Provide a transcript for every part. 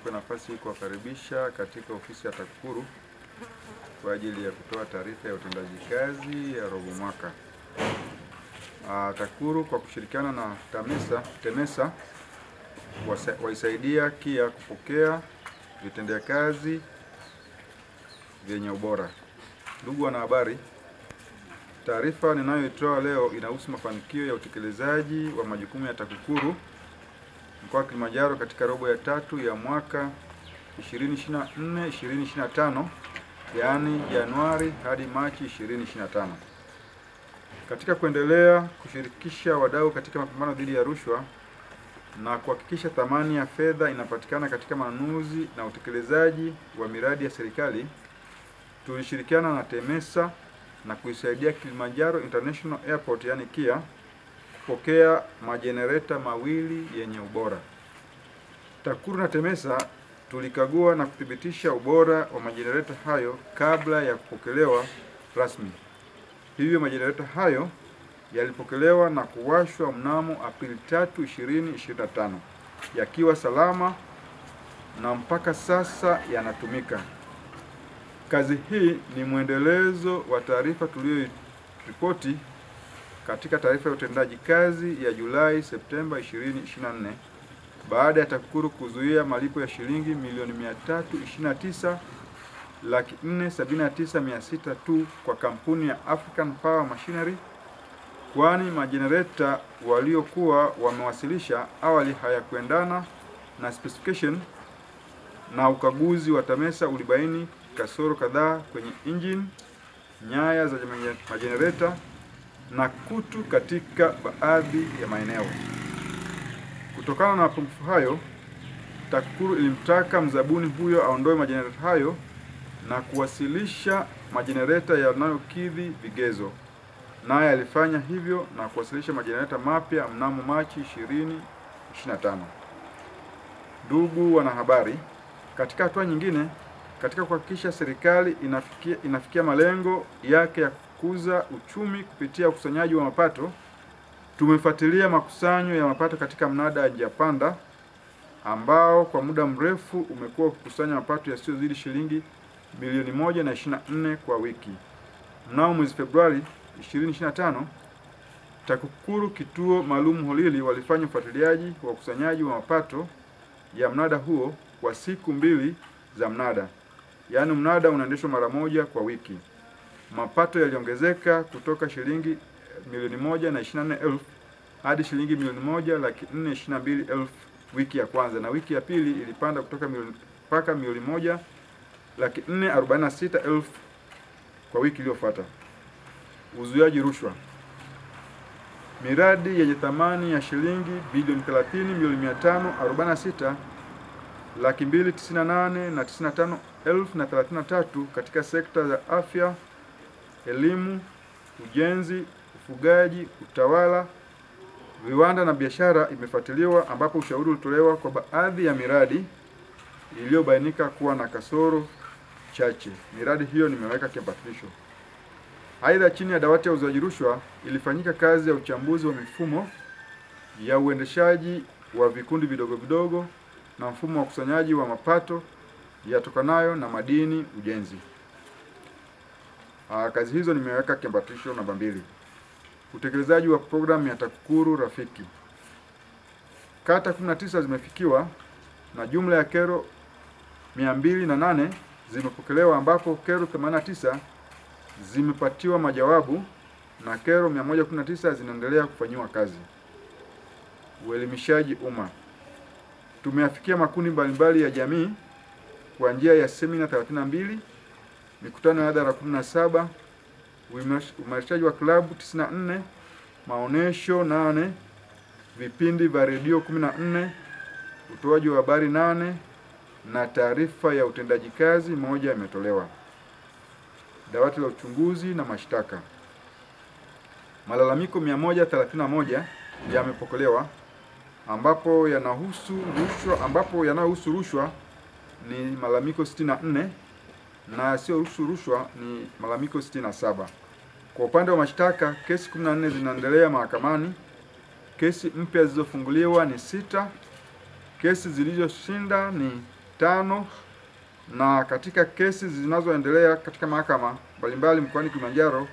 nichukue nafasi hii kuwakaribisha katika ofisi ya TAKUKURU kwa ajili ya kutoa taarifa ya utendaji kazi ya robo mwaka. TAKUKURU kwa kushirikiana na TEMESA waisaidia KIA kupokea vitendea kazi vyenye ubora. Ndugu wanahabari, taarifa ninayoitoa leo inahusu mafanikio ya utekelezaji wa majukumu ya TAKUKURU mkoa wa Kilimanjaro katika robo ya tatu ya mwaka 2024-2025, yaani Januari hadi Machi 2025. Katika kuendelea kushirikisha wadau katika mapambano dhidi ya rushwa na kuhakikisha thamani ya fedha inapatikana katika manunuzi na utekelezaji wa miradi ya serikali, tulishirikiana na TEMESA na kuisaidia Kilimanjaro International Airport yani KIA kupokea majenereta mawili yenye ubora. TAKUKURU na TEMESA tulikagua na kuthibitisha ubora wa majenereta hayo kabla ya kupokelewa rasmi. Hivyo majenereta hayo yalipokelewa na kuwashwa mnamo Aprili 3, 2025 yakiwa salama na mpaka sasa yanatumika. Kazi hii ni mwendelezo wa taarifa tuliyoripoti katika taarifa ya utendaji kazi ya Julai-Septemba 2024 baada ya TAKUKURU kuzuia malipo ya shilingi milioni 329,479,600 tu kwa kampuni ya African Power Machinery, kwani majenereta waliokuwa wamewasilisha awali hayakuendana na specification, na ukaguzi wa TEMESA ulibaini kasoro kadhaa kwenye engine, nyaya za majenereta na kutu katika baadhi ya maeneo. Kutokana na mapungufu hayo, TAKUKURU ilimtaka mzabuni huyo aondoe majenereta hayo na kuwasilisha majenereta yanayokidhi vigezo. Naye alifanya hivyo na kuwasilisha majenereta mapya mnamo Machi 2025. Ndugu wanahabari, katika hatua nyingine, katika kuhakikisha serikali inafikia malengo yake ya kukuza uchumi kupitia ukusanyaji wa mapato, tumefuatilia makusanyo ya mapato katika mnada wa njia panda ambao kwa muda mrefu umekuwa ukikusanya mapato yasiyozidi shilingi milioni 124 kwa wiki. Mnamo mwezi Februari 2025, TAKUKURU kituo maalum Holili walifanya ufuatiliaji wa ukusanyaji wa mapato ya mnada huo kwa siku 2 za mnada. Yaani mnada unaendeshwa mara moja kwa wiki. Mapato yaliongezeka kutoka shilingi milioni 124,000 hadi shilingi milioni 1,422,000 wiki ya kwanza, na wiki ya pili ilipanda kutoka mpaka milioni 1,446,000 kwa wiki iliyofuata. Uzuiaji rushwa. Miradi yenye thamani ya shilingi bilioni 30,298,298,095,033 katika sekta za afya, elimu, ujenzi, ufugaji, utawala, viwanda na biashara imefuatiliwa, ambapo ushauri ulitolewa kwa baadhi ya miradi iliyobainika kuwa na kasoro chache. Miradi hiyo nimeweka kiambatisho. Aidha, chini ya dawati ya uzuiaji rushwa ilifanyika kazi ya uchambuzi wa mifumo ya uendeshaji wa vikundi vidogo vidogo na mfumo wa ukusanyaji wa mapato yatokanayo na madini ujenzi. Kazi hizo nimeweka kiambatisho namba 2. Utekelezaji wa programu ya TAKUKURU Rafiki. Kata 19 zimefikiwa na jumla ya kero 208 zimepokelewa, ambapo kero 89 zimepatiwa majawabu na kero 119 zinaendelea kufanyiwa kazi. Uelimishaji umma. Tumeafikia makundi mbalimbali ya jamii kwa njia ya semina 32, mikutano ya hadhara 17, uimarishaji wa klabu 94, maonesho 8, vipindi vya redio 14, utoaji wa habari 8 na taarifa ya utendaji kazi 1 imetolewa. Dawati la uchunguzi na mashtaka. Malalamiko 131 yamepokelewa, ambapo yanahusu rushwa ni malalamiko 64 na sio rushwa ni malalamiko 67. Kwa upande wa mashtaka, kesi 14 zinaendelea mahakamani. Kesi mpya zilizofunguliwa ni 6. Kesi zilizoshinda ni 5, na katika kesi zinazoendelea katika mahakama mbalimbali mkoani Kilimanjaro,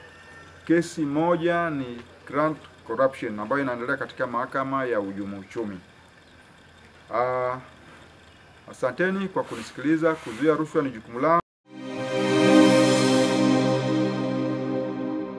kesi moja ni grant corruption ambayo inaendelea katika mahakama ya uhujumu uchumi. Asanteni kwa kunisikiliza. Kuzuia rushwa ni jukumu langu.